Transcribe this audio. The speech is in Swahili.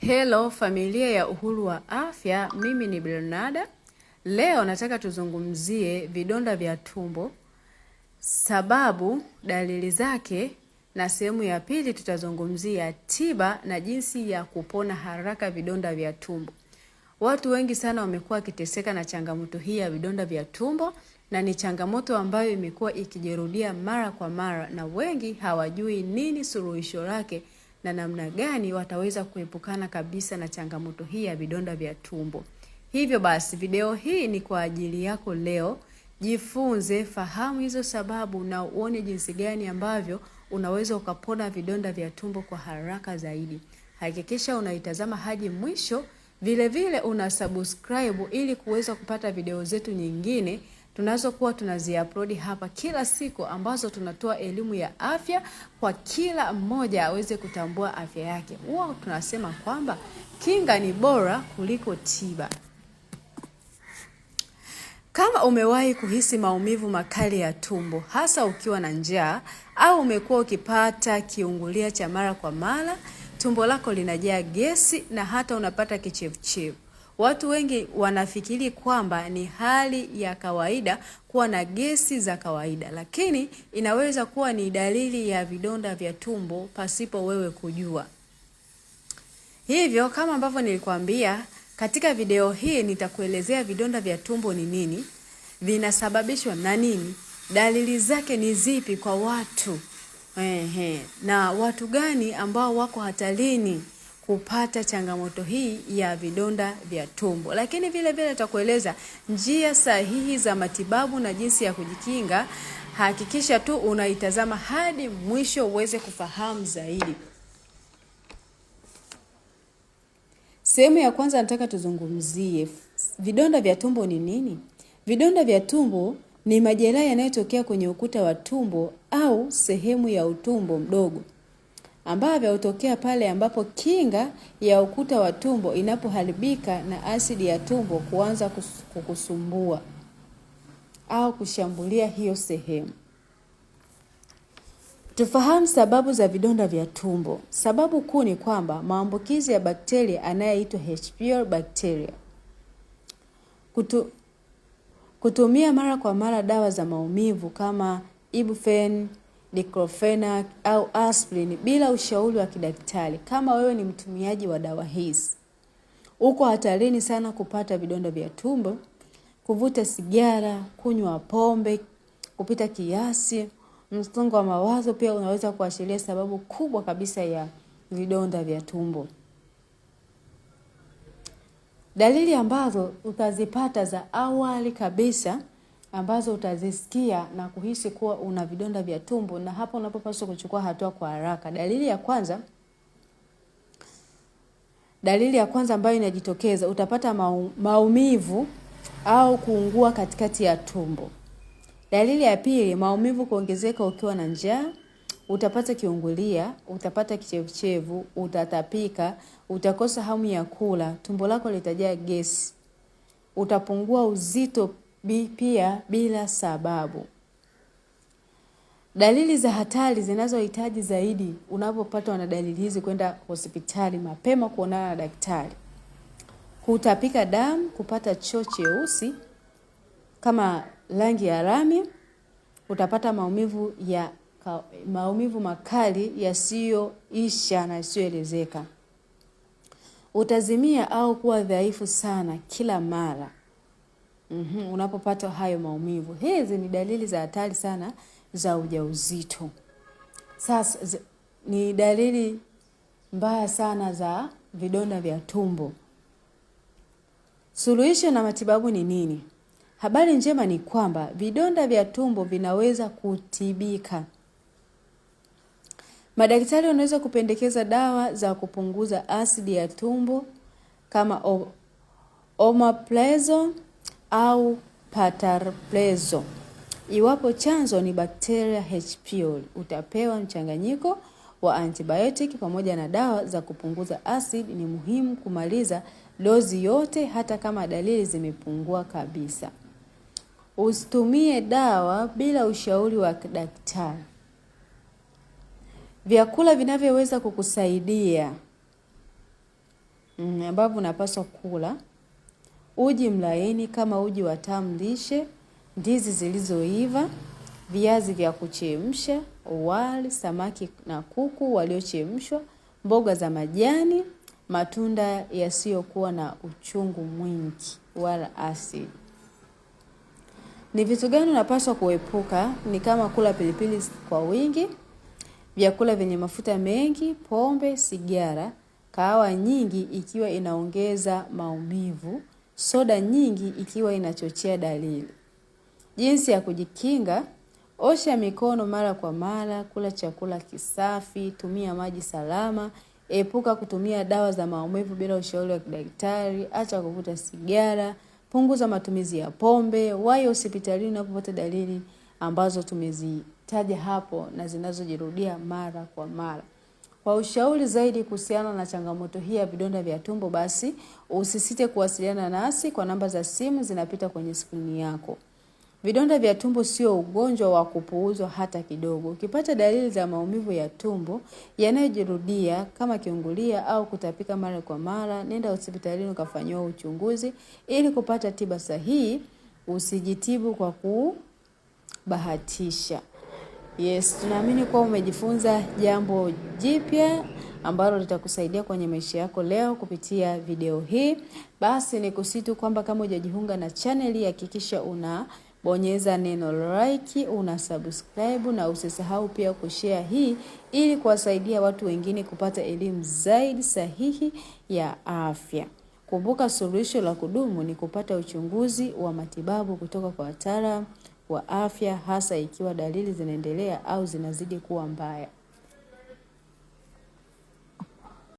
Hello familia ya Uhuru wa Afya, mimi ni Bernarda. Leo nataka tuzungumzie vidonda vya tumbo, sababu, dalili zake, na sehemu ya pili tutazungumzia tiba na jinsi ya kupona haraka vidonda vya tumbo. Watu wengi sana wamekuwa wakiteseka na changamoto hii ya vidonda vya tumbo, na ni changamoto ambayo imekuwa ikijirudia mara kwa mara, na wengi hawajui nini suluhisho lake na namna gani wataweza kuepukana kabisa na changamoto hii ya vidonda vya tumbo. Hivyo basi video hii ni kwa ajili yako leo. Jifunze, fahamu hizo sababu na uone jinsi gani ambavyo unaweza ukapona vidonda vya tumbo kwa haraka zaidi. Hakikisha unaitazama hadi mwisho, vile vile una subscribe ili kuweza kupata video zetu nyingine tunazokuwa tunaziupload hapa kila siku, ambazo tunatoa elimu ya afya kwa kila mmoja aweze kutambua afya yake. Huwa tunasema kwamba kinga ni bora kuliko tiba. Kama umewahi kuhisi maumivu makali ya tumbo, hasa ukiwa na njaa, au umekuwa ukipata kiungulia cha mara kwa mara, tumbo lako linajaa gesi na hata unapata kichefuchefu. Watu wengi wanafikiri kwamba ni hali ya kawaida kuwa na gesi za kawaida, lakini inaweza kuwa ni dalili ya vidonda vya tumbo pasipo wewe kujua. Hivyo kama ambavyo nilikwambia katika video hii, nitakuelezea vidonda vya tumbo ni nini, vinasababishwa na nini, dalili zake ni zipi kwa watu, na watu gani ambao wako hatarini kupata changamoto hii ya vidonda vya tumbo. Lakini vile vile tutakueleza njia sahihi za matibabu na jinsi ya kujikinga. Hakikisha tu unaitazama hadi mwisho uweze kufahamu zaidi. Sehemu ya kwanza nataka tuzungumzie vidonda vya tumbo ni nini? Vidonda vya tumbo ni majeraha yanayotokea kwenye ukuta wa tumbo au sehemu ya utumbo mdogo, ambavyo hutokea pale ambapo kinga ya ukuta wa tumbo inapoharibika na asidi ya tumbo kuanza kukusumbua au kushambulia hiyo sehemu. Tufahamu sababu za vidonda vya tumbo. Sababu kuu ni kwamba maambukizi ya bakteria anayeitwa H. pylori bacteria. Kutumia mara kwa mara dawa za maumivu kama ibuprofen, diclofenac au aspirin bila ushauri wa kidaktari. Kama wewe ni mtumiaji wa dawa hizi, uko hatarini sana kupata vidonda vya tumbo. Kuvuta sigara, kunywa pombe kupita kiasi, msongo wa mawazo pia unaweza kuashiria sababu kubwa kabisa ya vidonda vya tumbo. Dalili ambazo utazipata za awali kabisa, ambazo utazisikia na kuhisi kuwa una vidonda vya tumbo, na hapo unapopaswa kuchukua hatua kwa haraka. Dalili ya kwanza ambayo inajitokeza, utapata maumivu au kuungua katikati ya tumbo. Dalili ya pili, maumivu kuongezeka ukiwa na njaa, utapata kiungulia, utapata kichefuchefu, utatapika, utakosa hamu ya kula, tumbo lako litajaa gesi, utapungua uzito pia bila sababu. Dalili za hatari zinazohitaji zaidi unapopatwa na dalili hizi kwenda hospitali mapema kuonana na daktari: kutapika damu, kupata choo cheusi kama rangi ya lami, utapata maumivu makali yasiyoisha na yasiyoelezeka, utazimia au kuwa dhaifu sana kila mara unapopata hayo maumivu. Hizi ni dalili za hatari sana za ujauzito. Sasa ni dalili mbaya sana za vidonda vya tumbo. Suluhisho na matibabu ni nini? Habari njema ni kwamba vidonda vya tumbo vinaweza kutibika. Madaktari wanaweza kupendekeza dawa za kupunguza asidi ya tumbo kama omeprazole au pantoprazole. Iwapo chanzo ni bakteria H. pylori, utapewa mchanganyiko wa antibiotic pamoja na dawa za kupunguza asidi. Ni muhimu kumaliza dozi yote hata kama dalili zimepungua kabisa. Usitumie dawa bila ushauri wa daktari. Vyakula vinavyoweza kukusaidia: ambavyo unapaswa kula: uji mlaini kama uji wa tamu lishe, ndizi zilizoiva, viazi vya kuchemsha, wali, samaki na kuku waliochemshwa, mboga za majani, matunda yasiyokuwa na uchungu mwingi wala asidi. Ni vitu gani unapaswa kuepuka? Ni kama kula pilipili kwa wingi, vyakula vyenye mafuta mengi, pombe, sigara, kahawa nyingi ikiwa inaongeza maumivu, soda nyingi ikiwa inachochea dalili. Jinsi ya kujikinga: osha mikono mara kwa mara, kula chakula kisafi, tumia maji salama, epuka kutumia dawa za maumivu bila ushauri wa daktari, acha kuvuta sigara, punguza matumizi ya pombe, wahi hospitalini unapopata dalili ambazo tumezitaja hapo na zinazojirudia mara kwa mara. Kwa ushauri zaidi kuhusiana na changamoto hii ya vidonda vya tumbo, basi usisite kuwasiliana nasi kwa namba za simu zinapita kwenye skrini yako. Vidonda vya tumbo sio ugonjwa wa kupuuzwa hata kidogo. Ukipata dalili za maumivu ya tumbo yanayojirudia kama kiungulia au kutapika mara kwa mara, nenda hospitalini ukafanyiwa uchunguzi ili kupata tiba sahihi. Usijitibu kwa kubahatisha. Yes, tunaamini kwa umejifunza jambo jipya ambalo litakusaidia kwenye maisha yako leo kupitia video hii. Basi nikusitu kwamba kama hujajiunga na channel hii, hakikisha unabonyeza neno like, una subscribe na usisahau pia kushare hii ili kuwasaidia watu wengine kupata elimu zaidi sahihi ya afya. Kumbuka, suluhisho la kudumu ni kupata uchunguzi wa matibabu kutoka kwa wataalamu wa afya, hasa ikiwa dalili zinaendelea au zinazidi kuwa mbaya.